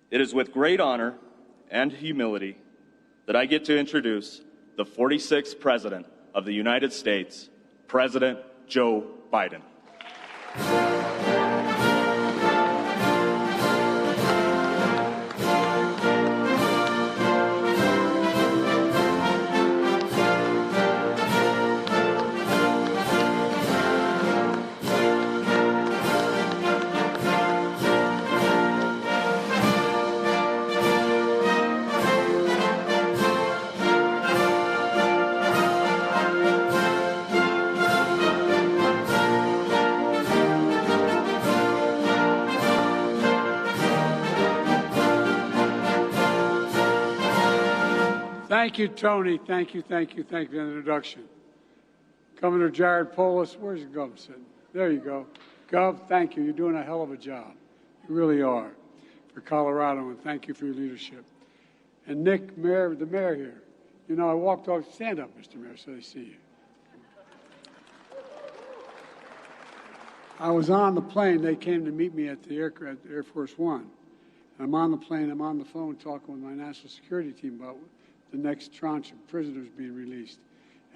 It is with great honor and humility that I get to introduce the 46th President of the United States, President Joe Biden. Thank you, Tony. Thank you for the introduction. Governor Jared Polis, where's the Gov sitting? There you go. Gov, thank you. You're doing a hell of a job. You really are for Colorado, and thank you for your leadership. And Nick, Mayor, the mayor here. You know, I walked off. Stand up, Mr. Mayor, so they see you. I was on the plane. They came to meet me at the Air Force One. I'm on the plane. I'm on the phone talking with my national security team about the next tranche of prisoners being released.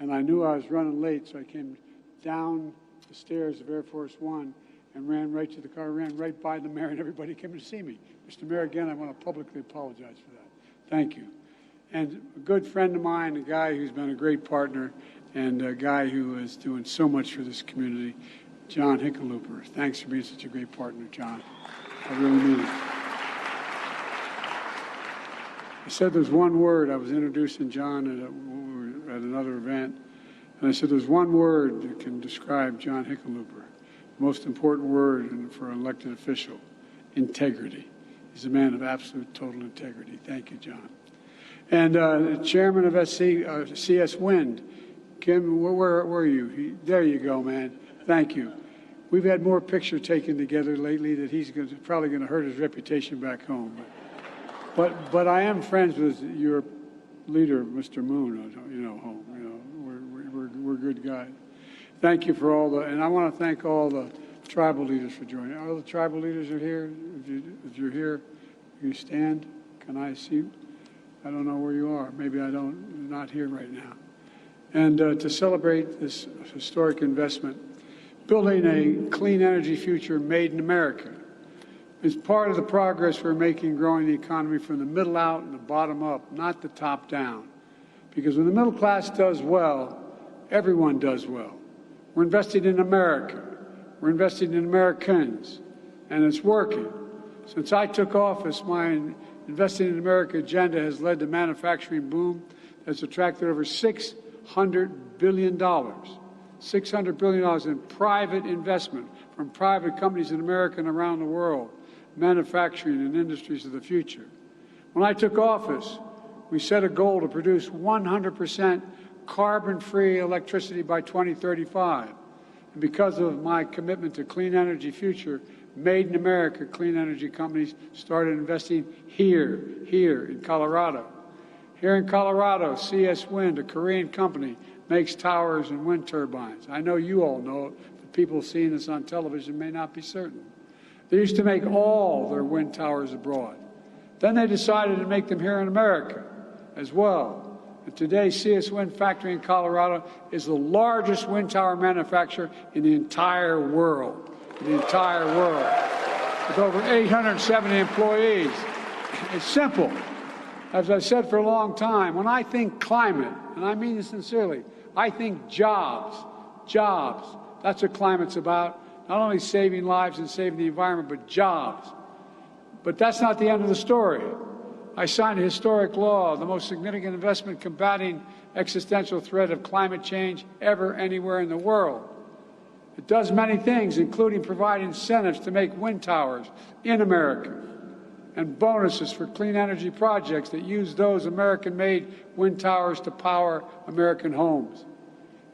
And I knew I was running late, so I came down the stairs of Air Force One and ran right to the car, ran right by the mayor, and everybody came to see me. Mr. Mayor, again, I want to publicly apologize for that. Thank you. And a good friend of mine, a guy who's been a great partner, and a guy who is doing so much for this community, John Hickenlooper. Thanks for being such a great partner, John. I really mean it. I said there's one word. I was introducing John at another event, and I said there's one word that can describe John Hickenlooper, the most important word for an elected official: integrity. He's a man of absolute, total integrity. Thank you, John. And Chairman of CS Wind, Kim, where are you? There you go, man. Thank you. We've had more picture taken together lately that he's probably going to hurt his reputation back home. But I am friends with your leader, Mr. Moon. You know, we're good guys. Thank you for all the, and I want to thank all the tribal leaders for joining. All the tribal leaders are here. If you're here, you stand. Can I see you? I don't know where you are. Maybe I'm not here right now. And to celebrate this historic investment, building a clean energy future made in America is part of the progress we're making growing the economy from the middle out and the bottom up, not the top down. Because when the middle class does well, everyone does well. We're investing in America. We're investing in Americans, and it's working. Since I took office, my Investing in America agenda has led to manufacturing boom that's attracted over $600 billion. $600 billion in private investment from private companies in America and around the world, manufacturing and industries of the future. When I took office, we set a goal to produce 100% carbon-free electricity by 2035. And because of my commitment to clean energy future, Made in America clean energy companies started investing here in Colorado. Here in Colorado, CS Wind, a Korean company, makes towers and wind turbines. I know you all know it, but people seeing this on television may not be certain. They used to make all their wind towers abroad. Then they decided to make them here in America as well. And today, CS Wind factory in Colorado is the largest wind tower manufacturer in the entire world. With over 870 employees. It's simple. As I've said for a long time, when I think climate, and I mean this sincerely, I think jobs. That's what climate's about. Not only saving lives and saving the environment, but jobs. But that's not the end of the story. I signed a historic law, the most significant investment combating existential threat of climate change ever anywhere in the world. It does many things, including provide incentives to make wind towers in America and bonuses for clean energy projects that use those American-made wind towers to power American homes.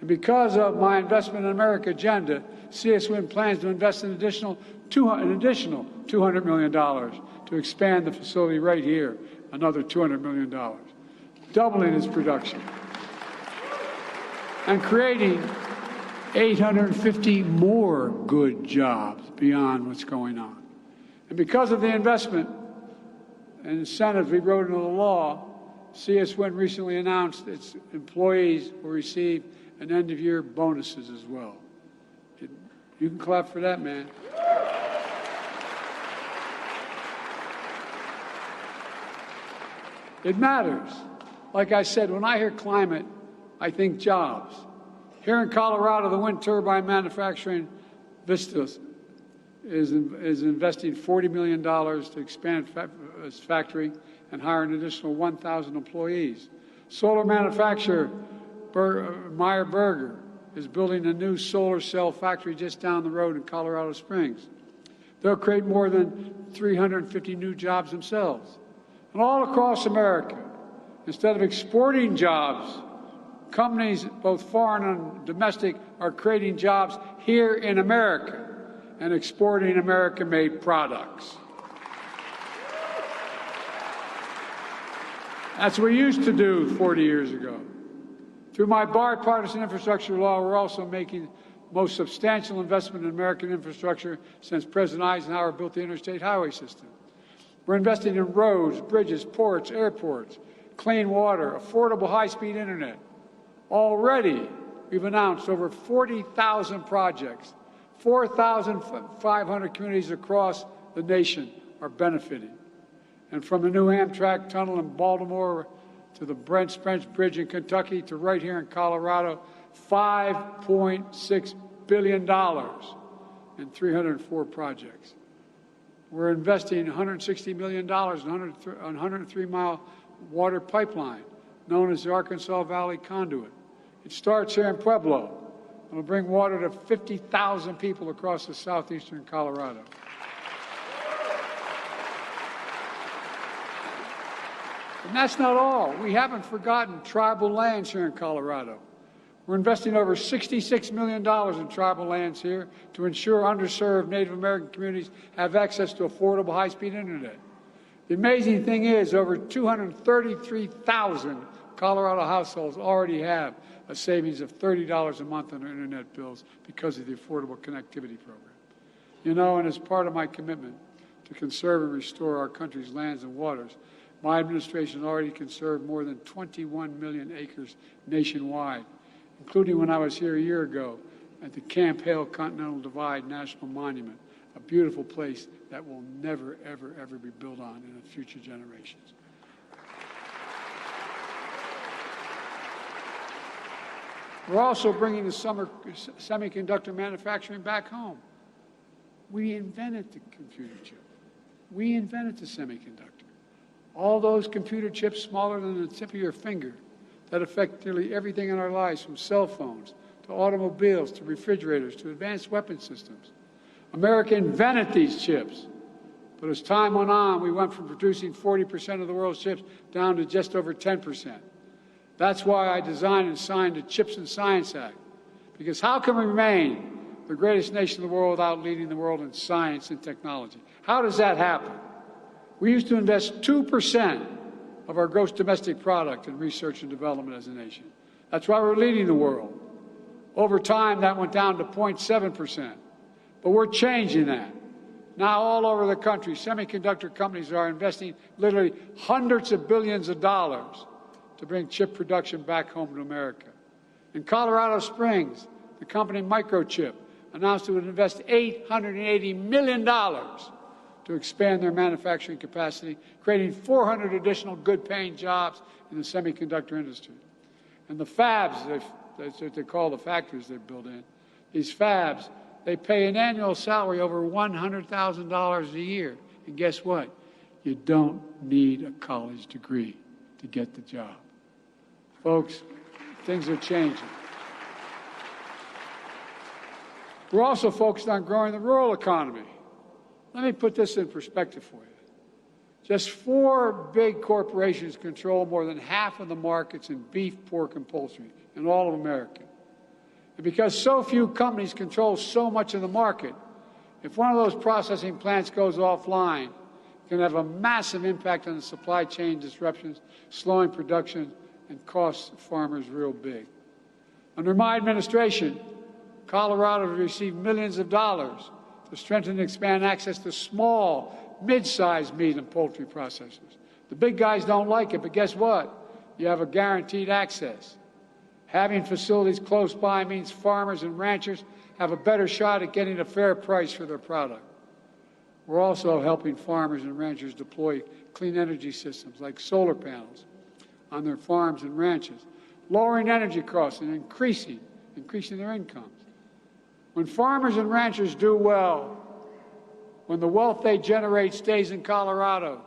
And because of my Investment in America agenda, CS Wind plans to invest an additional $200 million to expand the facility right here, another $200 million, doubling its production and creating 850 more good jobs beyond what's going on. And because of the investment, and incentives we wrote into the law, CS1 recently announced its employees will receive an end-of-year bonuses as well. You can clap for that, man. It matters. Like I said, when I hear climate, I think jobs. Here in Colorado, the wind turbine manufacturing Vistas is investing $40 million to expand its factory and hire an additional 1,000 employees. Solar manufacturer Meyer Burger is building a new solar cell factory just down the road in Colorado Springs. They'll create more than 350 new jobs themselves. And all across America, instead of exporting jobs, companies, both foreign and domestic, are creating jobs here in America and exporting American-made products. That's what we used to do 40 years ago. Through my bipartisan infrastructure law, we're also making the most substantial investment in American infrastructure since President Eisenhower built the interstate highway system. We're investing in roads, bridges, ports, airports, clean water, affordable high-speed internet. Already, we've announced over 40,000 projects. 4,500 communities across the nation are benefiting. And from the new Amtrak tunnel in Baltimore to the Brent Spence Bridge in Kentucky to right here in Colorado, $5.6 billion in 304 projects. We're investing $160 million in a 103-mile water pipeline known as the Arkansas Valley Conduit. It starts here in Pueblo and will bring water to 50,000 people across the southeastern Colorado. And that's not all. We haven't forgotten tribal lands here in Colorado. We're investing over $66 million in tribal lands here to ensure underserved Native American communities have access to affordable high-speed internet. The amazing thing is over 233,000 Colorado households already have a savings of $30 a month on their internet bills because of the Affordable Connectivity Program. You know, and as part of my commitment to conserve and restore our country's lands and waters, my administration already conserved more than 21 million acres nationwide, including when I was here a year ago at the Camp Hale Continental Divide National Monument, a beautiful place that will never, ever, ever be built on in future generations. We're also bringing the semiconductor manufacturing back home. We invented the computer chip. We invented the semiconductor. All those computer chips smaller than the tip of your finger that affect nearly everything in our lives, from cell phones to automobiles to refrigerators to advanced weapon systems. America invented these chips. But as time went on, we went from producing 40% of the world's chips down to just over 10%. That's why I designed and signed the Chips and Science Act. Because how can we remain the greatest nation in the world without leading the world in science and technology? How does that happen? We used to invest 2% of our gross domestic product in research and development as a nation. That's why we're leading the world. Over time, that went down to 0.7%. But we're changing that. Now, all over the country, semiconductor companies are investing literally hundreds of billions of dollars to bring chip production back home to America. In Colorado Springs, the company Microchip announced it would invest $880 million to expand their manufacturing capacity, creating 400 additional good-paying jobs in the semiconductor industry. And the fabs, that's what they call the factories they build in, these fabs, they pay an annual salary over $100,000 a year. And guess what? You don't need a college degree to get the job. Folks, things are changing. We're also focused on growing the rural economy. Let me put this in perspective for you. Just 4 big corporations control more than half of the markets in beef, pork, and poultry in all of America. And because so few companies control so much of the market, if one of those processing plants goes offline, it can have a massive impact on the supply chain disruptions, slowing production, and costs farmers real big. Under my administration, Colorado has received millions of dollars to strengthen and expand access to small, mid-sized meat and poultry processors. The big guys don't like it, but guess what? You have a guaranteed access. Having facilities close by means farmers and ranchers have a better shot at getting a fair price for their product. We're also helping farmers and ranchers deploy clean energy systems like solar panels on their farms and ranches, lowering energy costs and increasing their incomes. When farmers and ranchers do well, when the wealth they generate stays in Colorado,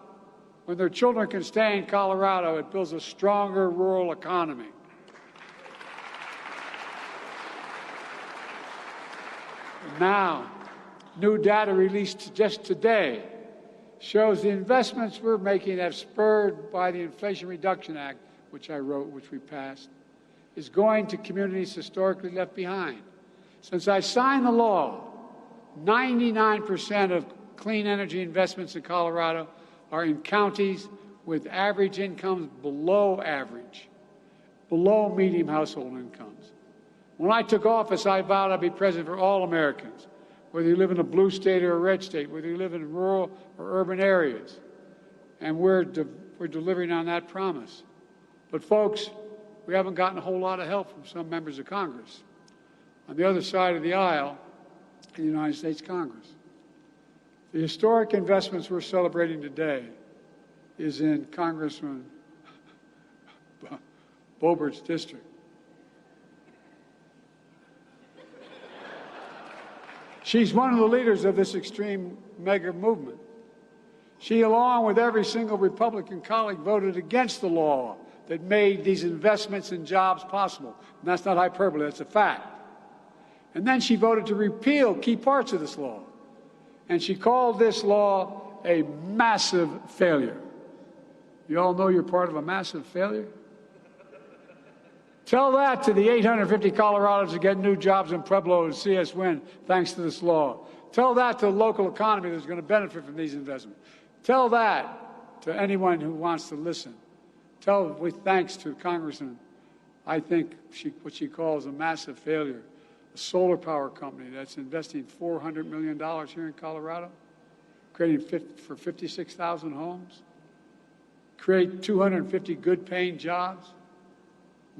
when their children can stay in Colorado, it builds a stronger rural economy. Now, new data released just today shows the investments we're making have spurred by the Inflation Reduction Act, which I wrote, which we passed, is going to communities historically left behind. Since I signed the law, 99% of clean energy investments in Colorado are in counties with average incomes below average, below median household incomes. When I took office, I vowed I'd be president for all Americans, whether you live in a blue state or a red state, whether you live in rural or urban areas. And we're delivering on that promise. But folks, we haven't gotten a whole lot of help from some members of Congress. On the other side of the aisle, in the United States Congress. The historic investments we're celebrating today is in Congressman Boebert's district. She's one of the leaders of this extreme mega movement. She, along with every single Republican colleague, voted against the law that made these investments in jobs possible. And that's not hyperbole, that's a fact. And then she voted to repeal key parts of this law. And she called this law a massive failure. You all know you're part of a massive failure? Tell that to the 850 Coloradans who get new jobs in Pueblo and see us win thanks to this law. Tell that to the local economy that's going to benefit from these investments. Tell that to anyone who wants to listen. Tell with thanks to Congressman, I think what she calls a massive failure, a solar power company that's investing $400 million here in Colorado, creating for 56,000 homes, create 250 good-paying jobs.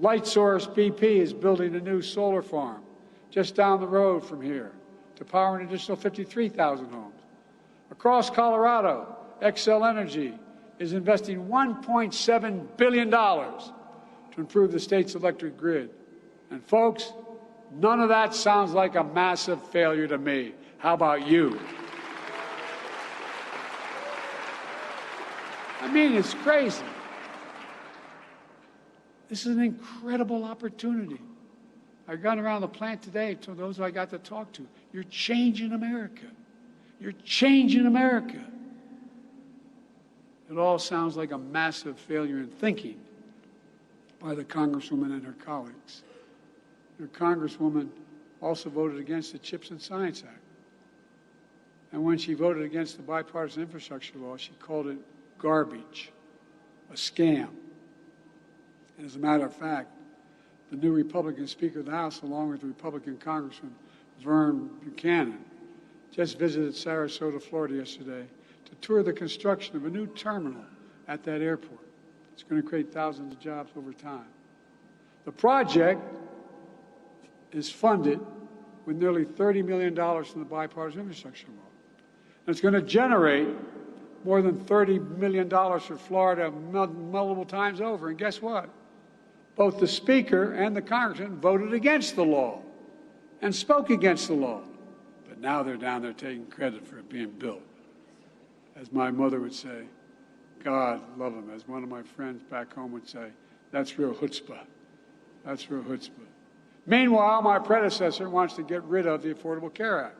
LightSource BP is building a new solar farm just down the road from here to power an additional 53,000 homes. Across Colorado, Xcel Energy is investing $1.7 billion to improve the state's electric grid. And folks, none of that sounds like a massive failure to me. How about you? I mean, it's crazy. This is an incredible opportunity. I've gone around the plant today to those I got to talk to. You're changing America. You're changing America. It all sounds like a massive failure in thinking by the Congresswoman and her colleagues. Your Congresswoman also voted against the CHIPS and Science Act. And when she voted against the bipartisan infrastructure law, she called it garbage, a scam. And as a matter of fact, the new Republican Speaker of the House, along with Republican Congressman Vern Buchanan, just visited Sarasota, Florida yesterday to tour the construction of a new terminal at that airport. It's going to create thousands of jobs over time. The project is funded with nearly $30 million from the bipartisan infrastructure law. And it's going to generate more than $30 million for Florida multiple times over. And guess what? Both the Speaker and the Congressman voted against the law and spoke against the law. But now they're down there taking credit for it being built. As my mother would say, God love him. As one of my friends back home would say, that's real chutzpah. That's real chutzpah. Meanwhile, my predecessor wants to get rid of the Affordable Care Act.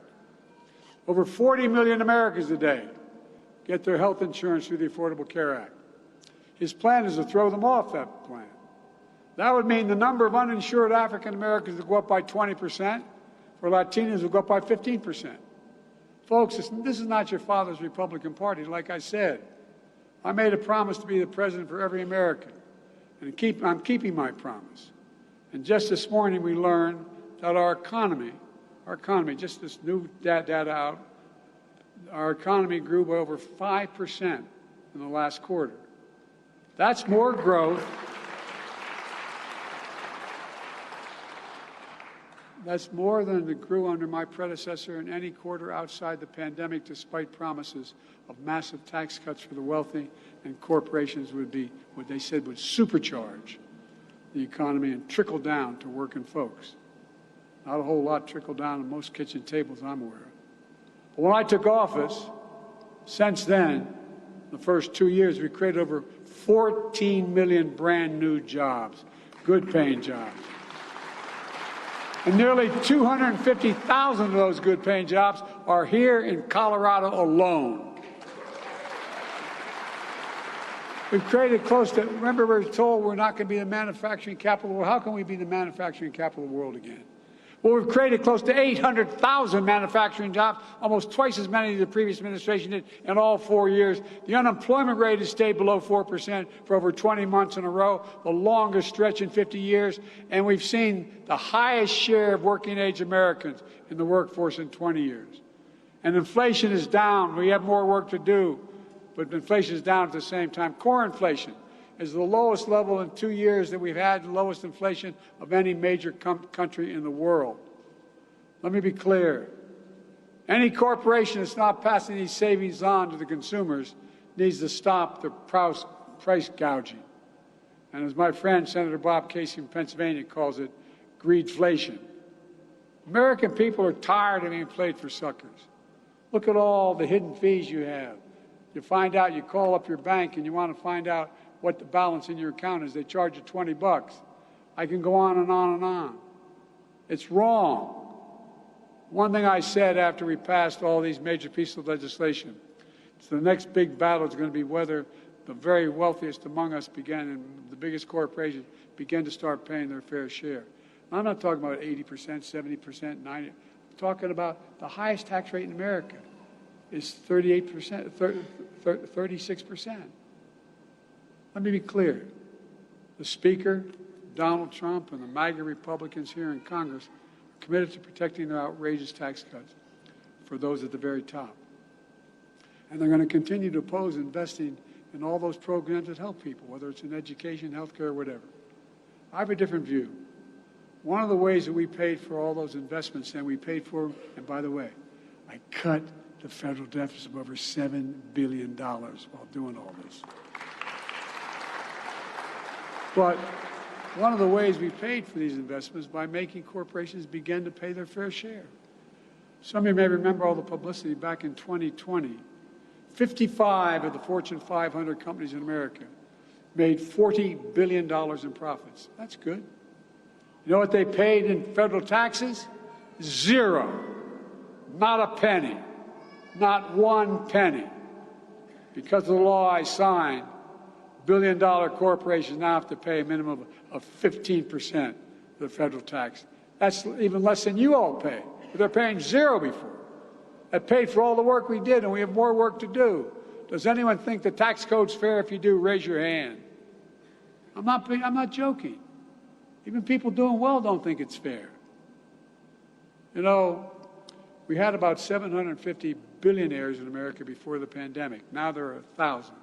Over 40 million Americans today get their health insurance through the Affordable Care Act. His plan is to throw them off that plan. That would mean the number of uninsured African Americans will go up by 20%, for Latinos will go up by 15%. Folks, this is not your father's Republican Party. Like I said, I made a promise to be the president for every American, and I'm keeping my promise. And just this morning we learned that our economy, just this new data out, Our economy grew by over 5% in the last quarter. That's more growth. That's more than it grew under my predecessor in any quarter outside the pandemic, despite promises of massive tax cuts for the wealthy, and corporations would be, what they said, would supercharge the economy and trickle down to working folks. Not a whole lot trickled down on most kitchen tables I'm aware of. But when I took office, since then, the first 2 years, we created over 14 million brand new jobs, good paying jobs. And nearly 250,000 of those good paying jobs are here in Colorado alone. We've created close to, remember we were told we're not going to be the manufacturing capital of the world. How can we be the manufacturing capital of the world again? Well, we've created close to 800,000 manufacturing jobs, almost twice as many as the previous administration did in all 4 years. The unemployment rate has stayed below 4% for over 20 months in a row, the longest stretch in 50 years. And we've seen the highest share of working-age Americans in the workforce in 20 years. And inflation is down. We have more work to do, but inflation is down at the same time. Core inflation is the lowest level in 2 years that we've had, the lowest inflation of any major country in the world. Let me be clear. Any corporation that's not passing these savings on to the consumers needs to stop the price gouging. And as my friend Senator Bob Casey from Pennsylvania calls it, greedflation. American people are tired of being played for suckers. Look at all the hidden fees you have. You find out, you call up your bank and you want to find out what the balance in your account is. They charge you $20. I can go on and on and on. It's wrong. One thing I said after we passed all these major pieces of legislation, so the next big battle is going to be whether the very wealthiest among us begin, and the biggest corporations begin to start paying their fair share. I'm not talking about 80%, 70%, 90%. I'm talking about the highest tax rate in America is 38%, 36%. Let me be clear. The Speaker, Donald Trump, and the MAGA Republicans here in Congress are committed to protecting their outrageous tax cuts for those at the very top. And they're going to continue to oppose investing in all those programs that help people, whether it's in education, healthcare, or whatever. I have a different view. One of the ways that we paid for all those investments, and we paid for them, and by the way, I cut the federal deficit of over $7 billion while doing all this. But one of the ways we paid for these investments by making corporations begin to pay their fair share. Some of you may remember all the publicity back in 2020. 55 of the Fortune 500 companies in America made $40 billion in profits. That's good. You know what they paid in federal taxes? Zero. Not a penny. Not one penny. Because of the law I signed, billion-dollar corporations now have to pay a minimum of 15% of the federal tax. That's even less than you all pay. But they're paying zero before. That paid for all the work we did, and we have more work to do. Does anyone think the tax code's fair? If you do, raise your hand. I'm not joking. Even people doing well don't think it's fair. You know, we had about 750 billionaires in America before the pandemic. Now there are 1,000.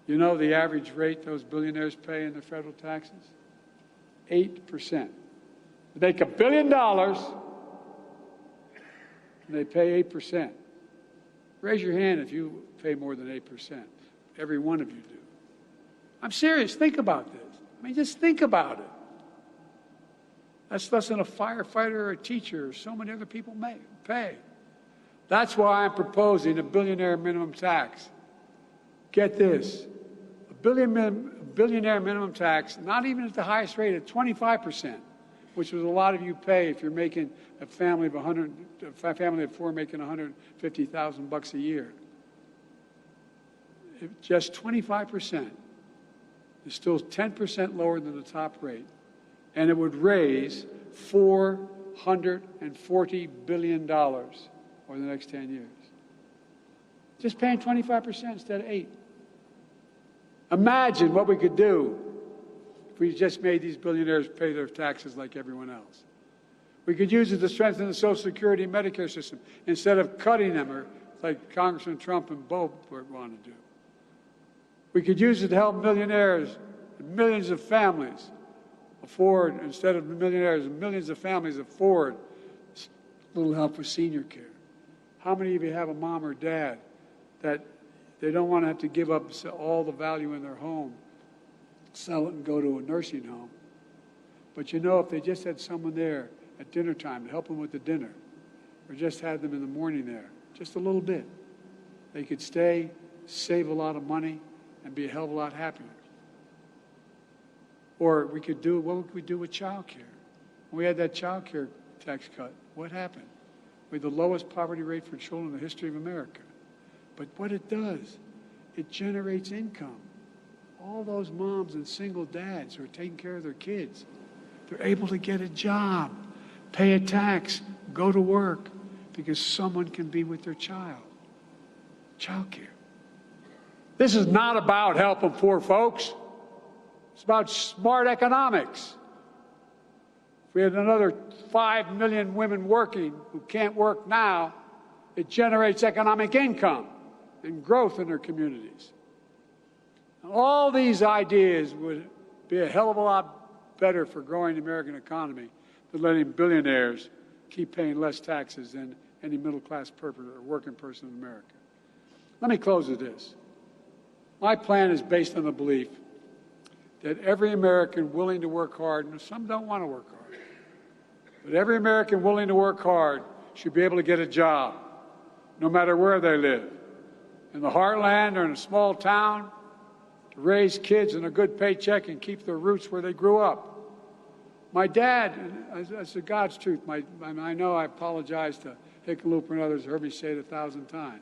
You know the average rate those billionaires pay in their federal taxes? 8%. They make $1 billion, and they pay 8%. Raise your hand if you pay more than 8%. Every one of you do. I'm serious. Think about this. I mean, just think about it. That's less than a firefighter or a teacher or so many other people pay. That's why I'm proposing a billionaire minimum tax. Get this. A billionaire minimum tax, not even at the highest rate, at 25%, which was a lot of you pay if you're making a family of four making $150,000 a year. Just 25% is still 10% lower than the top rate, and it would raise $440 billion over the next 10 years. Just paying 25% instead of 8%. Imagine what we could do if we just made these billionaires pay their taxes like everyone else. We could use it to strengthen the Social Security and Medicare system instead of cutting them or like Congressman Trump and Bo want to do. We could use it to help millionaires and millions of families afford, instead of millionaires, millions of families afford a little help with senior care. How many of you have a mom or dad that they don't want to have to give up all the value in their home, sell it and go to a nursing home? But you know, if they just had someone there at dinner time to help them with the dinner, or just had them in the morning there, just a little bit, they could stay, save a lot of money, and be a hell of a lot happier. Or we could do, what would we do with child care? When we had that child care tax cut, what happened? We had the lowest poverty rate for children in the history of America. But what it does, it generates income. All those moms and single dads who are taking care of their kids, they're able to get a job, pay a tax, go to work, because someone can be with their child. Child care. This is not about helping poor folks. It's about smart economics. If we had another 5 million women working who can't work now, it generates economic income and growth in their communities. And all these ideas would be a hell of a lot better for growing the American economy than letting billionaires keep paying less taxes than any middle-class person or working person in America. Let me close with this. My plan is based on the belief that every American willing to work hard, and some don't want to work hard, but every American willing to work hard should be able to get a job, no matter where they live, in the heartland or in a small town, to raise kids in a good paycheck and keep their roots where they grew up. My dad, that's the God's truth. I know I apologize to Hickenlooper and others who heard me say it 1,000 times.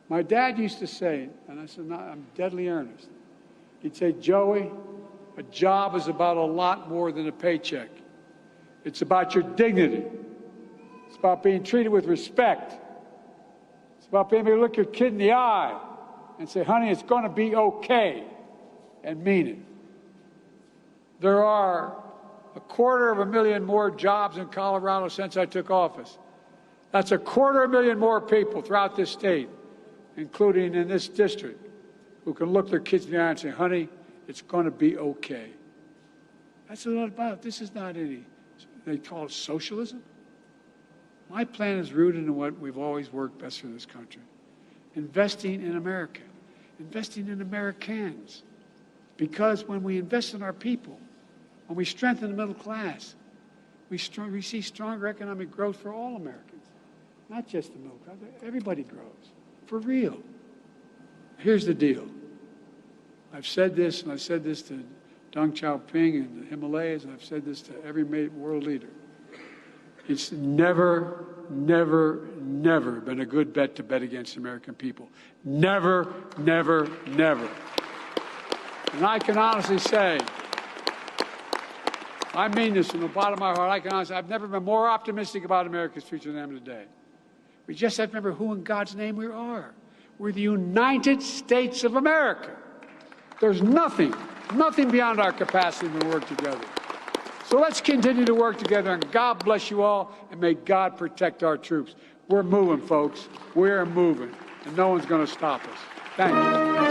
My dad used to say, and I said, I'm deadly earnest. He'd say, Joey, a job is about a lot more than a paycheck. It's about your dignity. It's about being treated with respect. It's about being able to look your kid in the eye and say, honey, it's going to be okay, and mean it. There are 250,000 more jobs in Colorado since I took office. That's 250,000 more people throughout this state, including in this district, who can look their kids in the eye and say, honey, it's going to be okay. That's what it's about. This is not any, they call it socialism. My plan is rooted in what we've always worked best for this country. Investing in America, investing in Americans. Because when we invest in our people, when we strengthen the middle class, we see stronger economic growth for all Americans, not just the middle class. Everybody grows, for real. Here's the deal. I've said this, and I've said this to Deng Xiaoping in the Himalayas, and I've said this to every world leader. It's never, never, never been a good bet to bet against the American people. Never, never, never. And I can honestly say, I mean this from the bottom of my heart, I can honestly, I've never been more optimistic about America's future than I am today. We just have to remember who in God's name we are. We're the United States of America. There's nothing beyond our capacity to work together. So let's continue to work together, and God bless you all, and may God protect our troops. We're moving, folks. We're moving, and no one's going to stop us. Thank you.